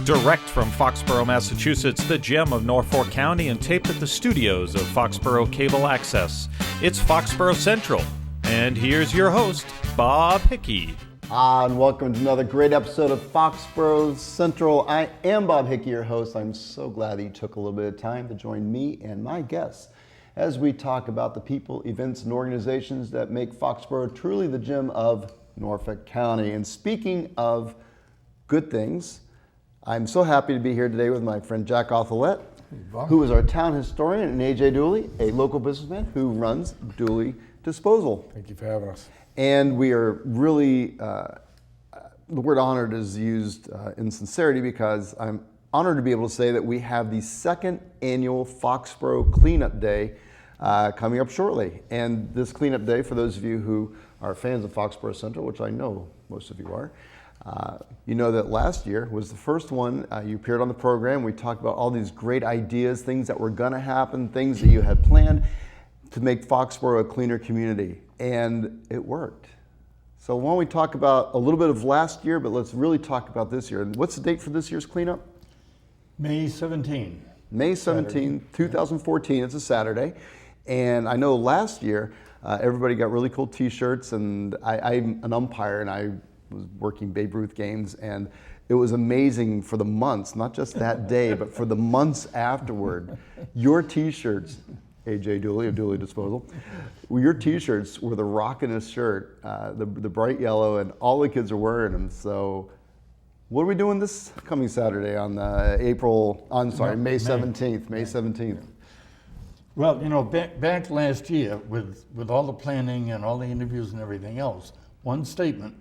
Direct from Foxborough, Massachusetts, the gem of Norfolk County, and taped at the studios of Foxborough Cable Access. It's Foxborough Central. And here's your host, Bob Hickey. And welcome to another great episode of Foxborough Central. I am Bob Hickey, your host. I'm so glad that you took a little bit of time to join me and my guests as we talk about the people, events, and organizations that make Foxborough truly the gem of Norfolk County. And speaking of good things, I'm so happy to be here today with my friend Jack Othelet, who is our town historian, and AJ Dooley, a local businessman who runs Dooley Disposal. Thank you for having us. And we are really, the word honored is used in sincerity because I'm honored to be able to say that we have the second annual Foxborough Cleanup Day coming up shortly. And this cleanup day, for those of you who are fans of Foxborough Central, which I know most of you are, you know that last year was the first one. You appeared on the program. We talked about all these great ideas, things that were going to happen, things that you had planned to make Foxborough a cleaner community. And it worked. So why don't we talk about a little bit of last year, but let's really talk about this year. And what's the date for this year's cleanup? May 17. May 17, 2014. It's a Saturday. And I know last year, everybody got really cool t-shirts, and I'm an umpire, and I was working Babe Ruth games, and it was amazing for the months, not just that day, but for the months afterward. Your t-shirts, AJ Dooley of Dooley Disposal, your t-shirts were the rockinest shirt, the bright yellow, and all the kids are wearing them. So what are we doing this coming Saturday on May 17th, May 17th? Well, you know, back last year with all the planning and all the interviews and everything else, one statement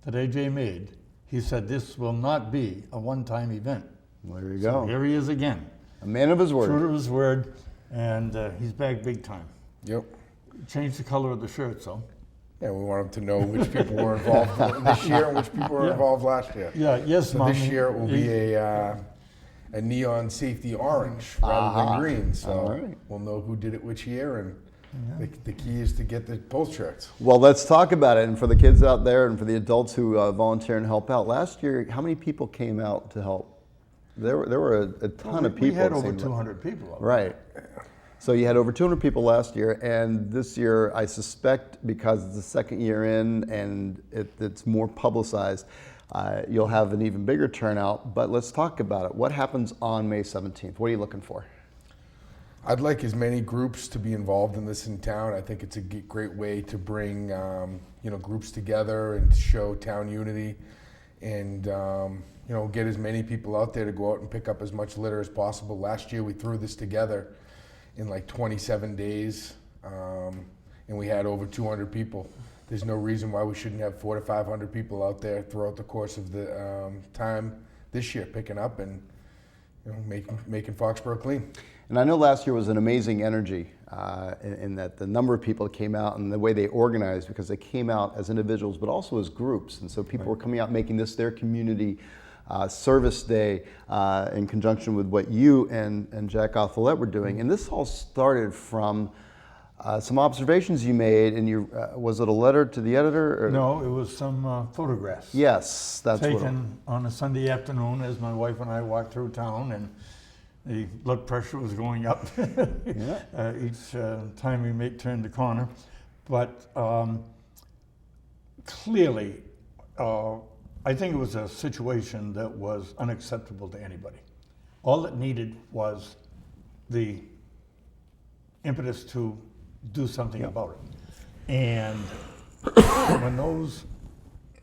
that AJ made, he said this will not be a one-time event. Well, there you So go. here he is again. A man of his word. True to his word, and he's back big time. Yep. Changed the color of the shirt, so. Yeah, we want them to know which people were involved this year and which people were involved last year. Yeah, yes, So Mom. this year it will be a neon safety orange rather than green. So All right. we'll know who did it which year, and the key is to get the both shirts. Well, let's talk about it. And for the kids out there and for the adults who volunteer and help out, last year, how many people came out to help? There were a ton of people. We had it over seemed like. 200 people. Right. So you had over 200 people last year, and this year, I suspect, because it's the second year in and it's more publicized, you'll have an even bigger turnout. But let's talk about it. What happens on May 17th? What are you looking for? I'd like as many groups to be involved in this in town. I think it's a great way to bring groups together and show town unity, and get as many people out there to go out and pick up as much litter as possible. Last year we threw this together in like 27 days, and we had over 200 people. There's no reason why we shouldn't have 400 to 500 people out there throughout the course of the time this year, picking up and making Foxborough clean. And I know last year was an amazing energy in that the number of people that came out and the way they organized, because they came out as individuals but also as groups. And so people were coming out making this their community service day in conjunction with what you and Jack Othelet were doing. And this all started from some observations you made, and was it a letter to the editor? Or? No, it was some photographs. Yes, that's taken on a Sunday afternoon as my wife and I walked through town, and the blood pressure was going up each time we turned the corner. But clearly, I think it was a situation that was unacceptable to anybody. All it needed was the impetus to do something about it. And when those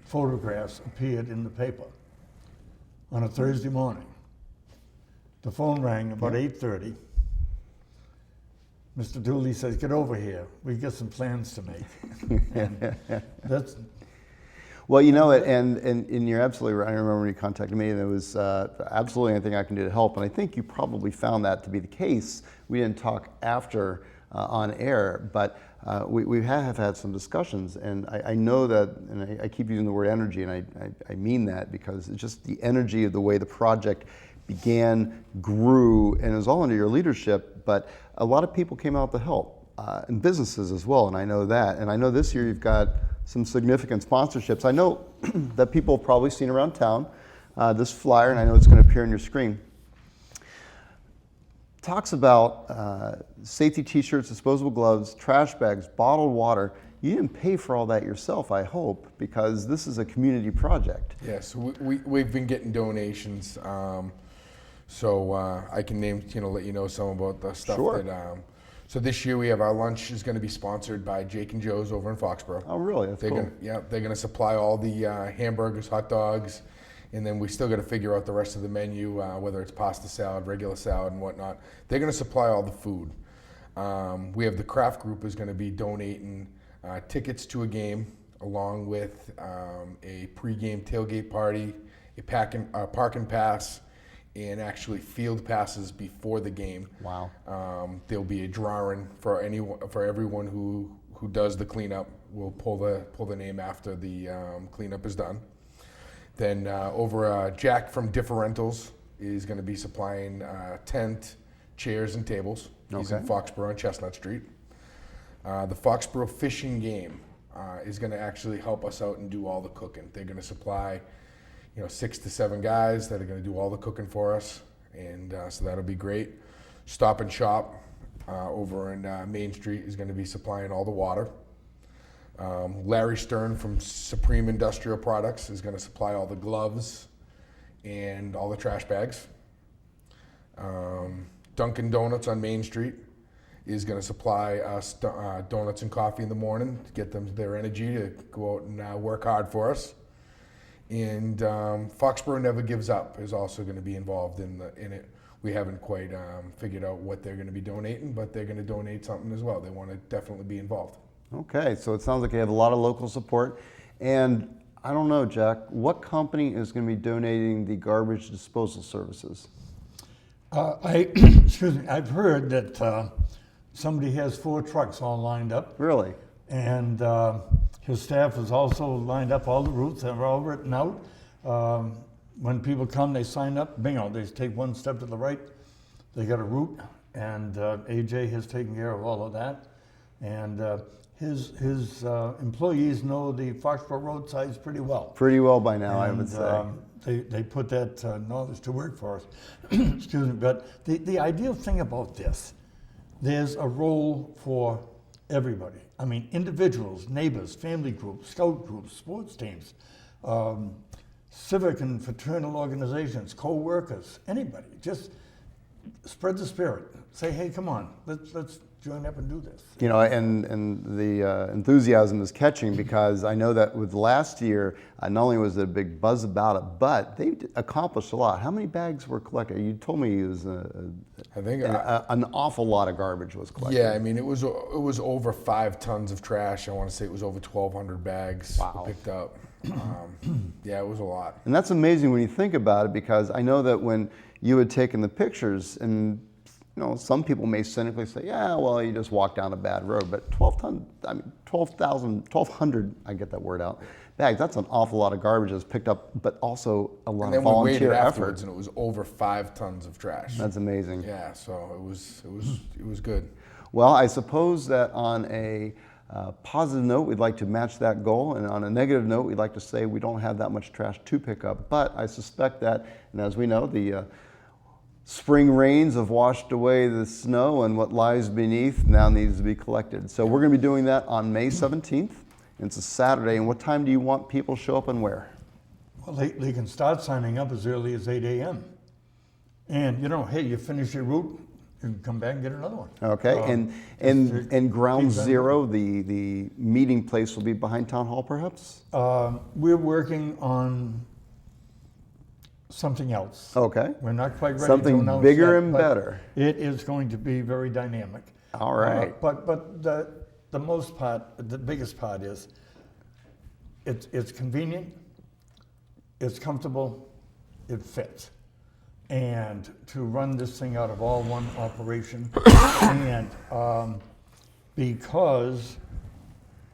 photographs appeared in the paper on a Thursday morning, the phone rang about 8:30. Mr. Dooley says, "Get over here. We've got some plans to make." And that's. Well, you know it, and you're absolutely right. I remember when you contacted me, and it was absolutely anything I can do to help. And I think you probably found that to be the case. We didn't talk after on air, but we have had some discussions. And I know that, and I keep using the word energy, and I mean that because it's just the energy of the way the project began, grew, and it was all under your leadership. But a lot of people came out to help, and businesses as well. And I know that. And I know this year you've got some significant sponsorships. I know that people have probably seen around town. this flyer, and I know it's going to appear on your screen, talks about safety t-shirts, disposable gloves, trash bags, bottled water. You didn't pay for all that yourself, I hope, because this is a community project. Yes, we've been getting donations. So I can let you know some about the stuff Sure. that. So this year we have our lunch is going to be sponsored by Jake and Joe's over in Foxborough. Oh, really? That's cool. They're going to supply all the hamburgers, hot dogs, and then we still got to figure out the rest of the menu, whether it's pasta salad, regular salad, and whatnot. They're going to supply all the food. We have the craft group is going to be donating tickets to a game, along with a pregame tailgate party, a parking pass, and actually field passes before the game. Wow. There'll be a drawing for everyone who does the cleanup. We'll pull the name after the cleanup is done. Then Jack from Differentials is going to be supplying tent, chairs, and tables. He's in Foxborough on Chestnut Street. The Foxborough fishing game is going to actually help us out and do all the cooking. They're going to supply 6 to 7 guys that are going to do all the cooking for us, and so that'll be great. Stop and Shop over in Main Street is going to be supplying all the water. Larry Stern from Supreme Industrial Products is going to supply all the gloves and all the trash bags. Dunkin' Donuts on Main Street is going to supply us donuts and coffee in the morning to get them their energy to go out and work hard for us. And Foxborough Never Gives Up is also going to be involved in it. We haven't quite figured out what they're going to be donating, but they're going to donate something as well. They want to definitely be involved. Okay, so it sounds like you have a lot of local support. And I don't know, Jack, what company is going to be donating the garbage disposal services? Excuse me, I've heard that somebody has 4 trucks all lined up. Really? And his staff has also lined up all the routes that are all written out. When people come, they sign up, bingo, they take one step to the right, they got a route, and AJ has taken care of all of that. And his employees know the Foxborough roadsides pretty well. Pretty well by now, I would say. They put that knowledge to work for us. Excuse me, but the ideal thing about this, there's a role for everybody. I mean, individuals, neighbors, family groups, scout groups, sports teams, civic and fraternal organizations, co-workers, anybody. Just spread the spirit. Say, hey, come on, let's join up and do this. And the enthusiasm is catching, because I know that with last year, not only was there a big buzz about it, but they accomplished a lot. How many bags were collected? You told me it was I think an awful lot of garbage was collected. Yeah, I mean, it was over 5 tons of trash. I want to say it was over 1,200 bags picked up. Yeah, it was a lot. And that's amazing when you think about it, because I know that when you had taken the pictures, and some people may cynically say, yeah, well, you just walk down a bad road, but 1,200, I get that word out, bags, that's an awful lot of garbage that's picked up, but also a lot of volunteer effort. And it was over 5 tons of trash. That's amazing. Yeah, so it was good. Well, I suppose that on a positive note, we'd like to match that goal, and on a negative note, we'd like to say we don't have that much trash to pick up, but I suspect that, and as we know, the spring rains have washed away the snow, and what lies beneath now needs to be collected. So we're going to be doing that on May 17th. It's a Saturday. And what time do you want people to show up and where? Well, they can start signing up as early as 8 a.m. And, hey, you finish your route, you can come back and get another one. Okay. And ground zero, the meeting place will be behind Town Hall, perhaps? We're working on something else. Okay. We're not quite ready Something to announce bigger yet, and but better. It is going to be very dynamic. All right. But the biggest part is it's convenient, it's comfortable, it fits. And to run this thing out of all one operation, and because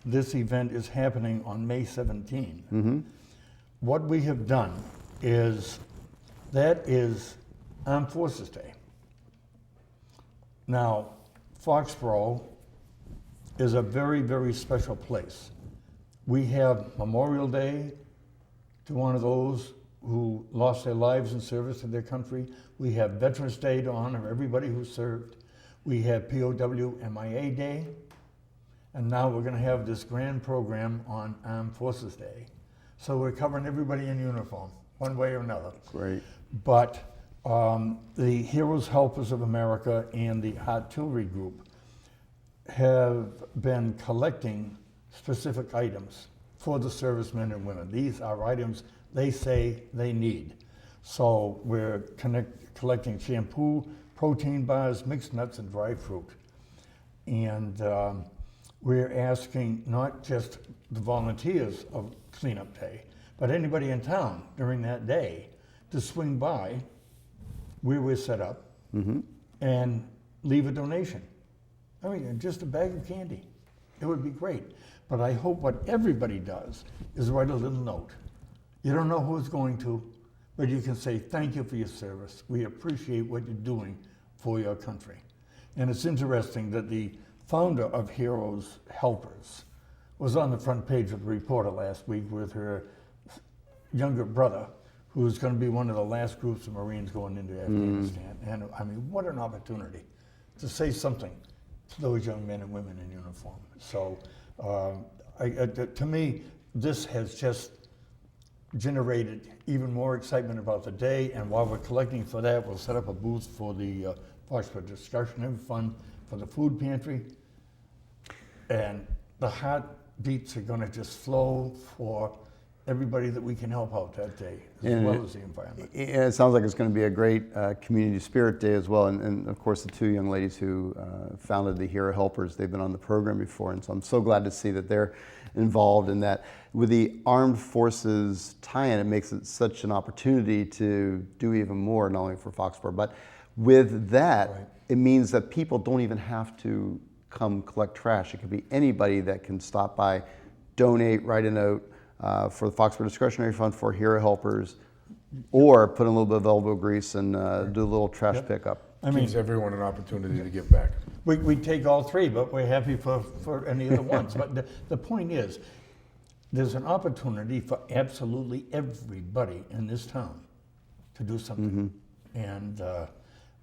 this event is happening on May 17, what we have done is that is Armed Forces Day. Now, Foxborough is a very, very special place. We have Memorial Day to one of those who lost their lives in service to their country. We have Veterans Day to honor everybody who served. We have POW MIA Day. And now we're going to have this grand program on Armed Forces Day. So we're covering everybody in uniform, one way or another. Great. But the Heroes Helpers of America and the Artillery Group have been collecting specific items for the servicemen and women. These are items they say they need. So we're collecting shampoo, protein bars, mixed nuts, and dry fruit. And we're asking not just the volunteers of Cleanup Day, but anybody in town during that day to swing by where we're set up and leave a donation. I mean, just a bag of candy. It would be great. But I hope what everybody does is write a little note. You don't know who it's going to, but you can say, thank you for your service. We appreciate what you're doing for your country. And it's interesting that the founder of Heroes Helpers was on the front page of the Reporter last week with her younger brother, who's going to be one of the last groups of Marines going into Afghanistan. And I mean, what an opportunity to say something to those young men and women in uniform. So to me, this has just generated even more excitement about the day. And while we're collecting for that, we'll set up a booth for the Foxborough Discretionary Fund for the food pantry. And the heartbeats are going to just flow for everybody that we can help out that day, as well as the environment. It sounds like it's going to be a great community spirit day as well. And of course, the two young ladies who founded the Hero Helpers, they've been on the program before. And so I'm so glad to see that they're involved in that. With the Armed Forces tie-in, it makes it such an opportunity to do even more, not only for Foxborough, but with that, it means that people don't even have to come collect trash. It could be anybody that can stop by, donate, write a note, for the Foxborough Discretionary Fund for Hero Helpers, or put in a little bit of elbow grease and do a little trash pickup. I mean, gives everyone an opportunity to give back. We take all three, but we're happy for any of the ones. But the point is, there's an opportunity for absolutely everybody in this town to do something. And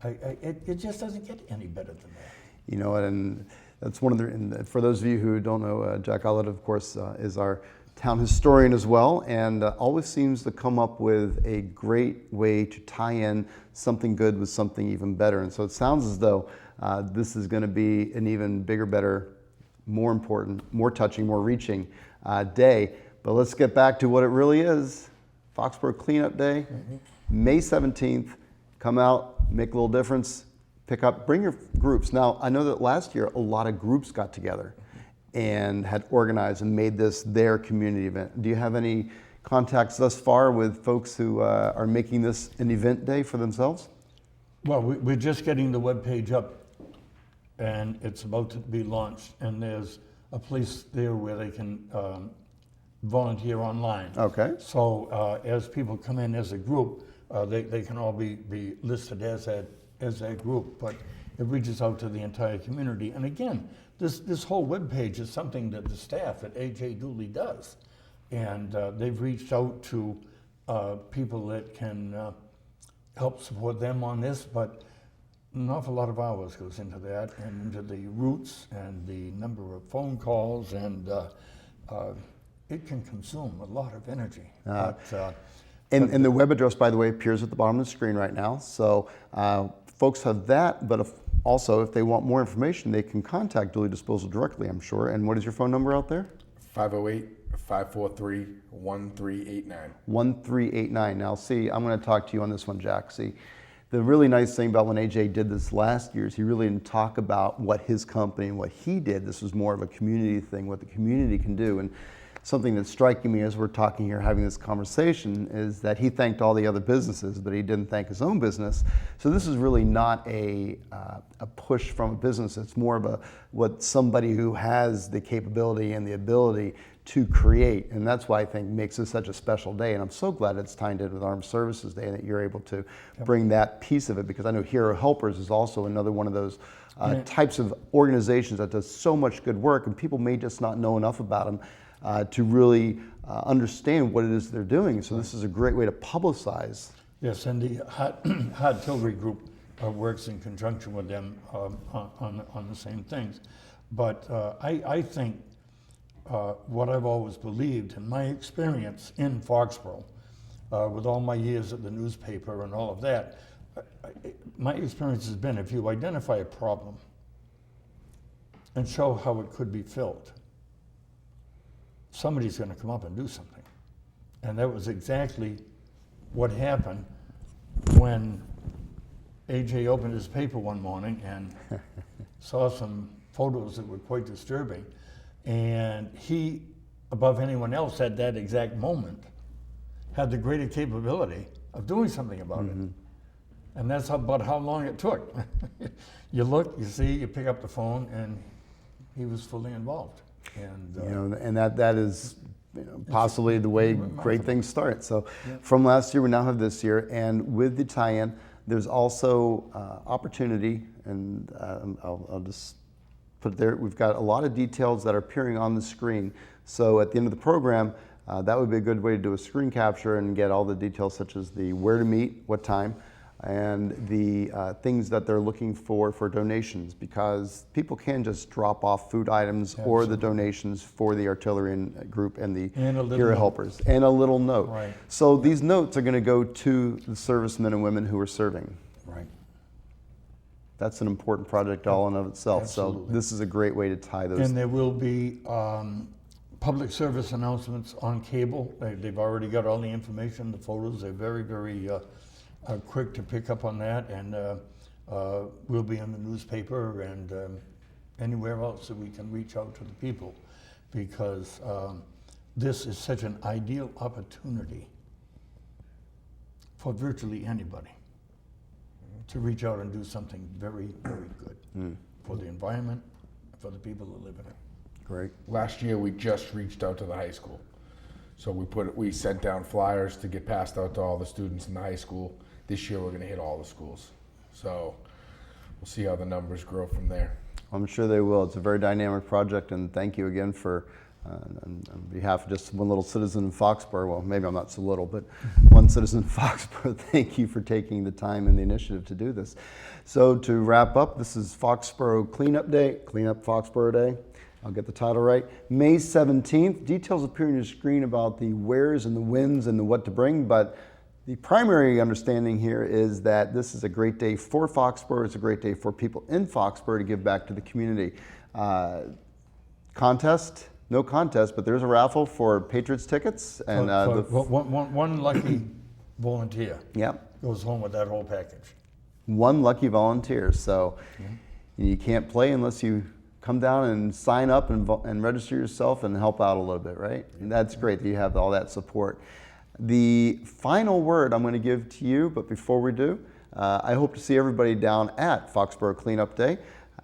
it just doesn't get any better than that. You know, and that's one of the, and for those of you who don't know, Jack Ollett, of course, is our town historian as well, and always seems to come up with a great way to tie in something good with something even better. And so it sounds as though this is going to be an even bigger, better, more important, more touching, more reaching day. But let's get back to what it really is. Foxborough Cleanup Day, May 17th. Come out, make a little difference, pick up, bring your groups. Now, I know that last year a lot of groups got together and had organized and made this their community event. Do you have any contacts thus far with folks who are making this an event day for themselves? Well, we're just getting the webpage up, and it's about to be launched, and there's a place there where they can volunteer online. Okay. So as people come in as a group, they can all be listed as that group, but it reaches out to the entire community. And again, this whole webpage is something that the staff at AJ Dooley does. And they've reached out to people that can help support them on this, but an awful lot of hours goes into that, and into the routes and the number of phone calls, and it can consume a lot of energy. And the web address, by the way, appears at the bottom of the screen right now. So folks have that, but also if they want more information, they can contact Dooley Disposal directly, I'm sure. And what is your phone number out there? 508-543-1389. 1389. Now, see, I'm going to talk to you on this one, Jack. See, the really nice thing about when AJ did this last year is he really didn't talk about what his company and what he did. This was more of a community thing, what the community can do. And something that's striking me as we're talking here, having this conversation, is that he thanked all the other businesses, but he didn't thank his own business. So this is really not a push from a business. It's more of what somebody who has the capability and the ability to create. And that's why I think makes this such a special day. And I'm so glad it's tied in with Armed Services Day and that you're able to bring that piece of it, because I know Hero Helpers is also another one of those types of organizations that does so much good work, and people may just not know enough about them. to really understand what it is they're doing. So this is a great way to publicize. Yes, and the Hot Tilbury Group works in conjunction with them on the same things. But I think what I've always believed, in my experience in Foxborough, with all my years at the newspaper and all of that, my experience has been, if you identify a problem and show how it could be filled, somebody's going to come up and do something. And that was exactly what happened when AJ opened his paper one morning and saw some photos that were quite disturbing. And he, above anyone else at that exact moment, had the greater capability of doing something about it. And that's about how long it took. You look, you see, you pick up the phone, and he was fully involved. And and that is possibly the way great things start. So from last year, we now have this year, and with the tie-in, there's also opportunity, and I'll just put it there. We've got a lot of details that are appearing on the screen. So at the end of the program, that would be a good way to do a screen capture and get all the details, such as the where to meet, what time, and the things that they're looking for donations, because people can just drop off food items or the donations for the artillery group and the hero helpers, and a little note. Right. So these notes are going to go to the servicemen and women who are serving. Right. That's an important project all in of itself. Absolutely. So this is a great way to tie those. And there will be public service announcements on cable. They've already got all the information, the photos. They're very, very quick to pick up on that, and we'll be in the newspaper and anywhere else that we can reach out to the people, because this is such an ideal opportunity for virtually anybody to reach out and do something very, very good for the environment, for the people that live in it. Great. Last year, we just reached out to the high school. So we sent down flyers to get passed out to all the students in the high school. This year, we're going to hit all the schools. So we'll see how the numbers grow from there. I'm sure they will. It's a very dynamic project, and thank you again for, on behalf of just one little citizen in Foxborough, well, maybe I'm not so little, but one citizen in Foxborough, thank you for taking the time and the initiative to do this. So to wrap up, this is Foxborough Cleanup Day, Cleanup Foxborough Day. I'll get the title right. May 17th, details appear on your screen about the wheres and the whens and the what to bring, but the primary understanding here is that this is a great day for Foxborough. It's a great day for people in Foxborough to give back to the community. Contest, no contest, but there's a raffle for Patriots tickets. And one lucky volunteer goes home with that whole package. One lucky volunteer. So you can't play unless you come down and sign up and register yourself and help out a little bit, right? And that's great that you have all that support. The final word I'm going to give to you, but before we do, I hope to see everybody down at Foxborough Cleanup Day.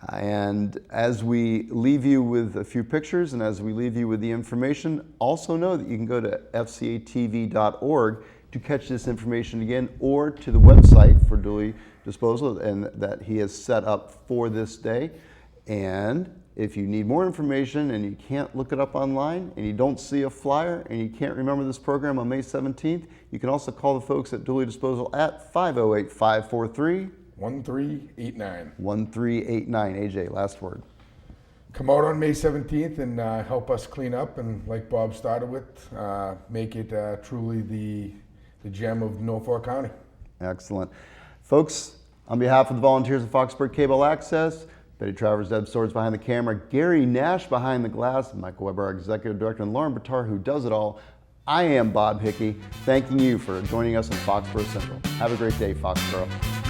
And as we leave you with a few pictures and as we leave you with the information, also know that you can go to fcatv.org to catch this information again, or to the website for Dooley Disposal and that he has set up for this day. And if you need more information and you can't look it up online and you don't see a flyer and you can't remember this program on May 17th, you can also call the folks at Dooley Disposal at 508-543 1389. 1389. AJ, last word. Come out on May 17th and help us clean up, and like Bob started with, make it truly the gem of Norfolk County. Excellent. Folks, on behalf of the volunteers of Foxborough Cable Access, Betty Travers, Deb Swords behind the camera, Gary Nash behind the glass, Michael Weber, our executive director, and Lauren Batar, who does it all. I am Bob Hickey, thanking you for joining us in Foxborough Central. Have a great day, Foxborough.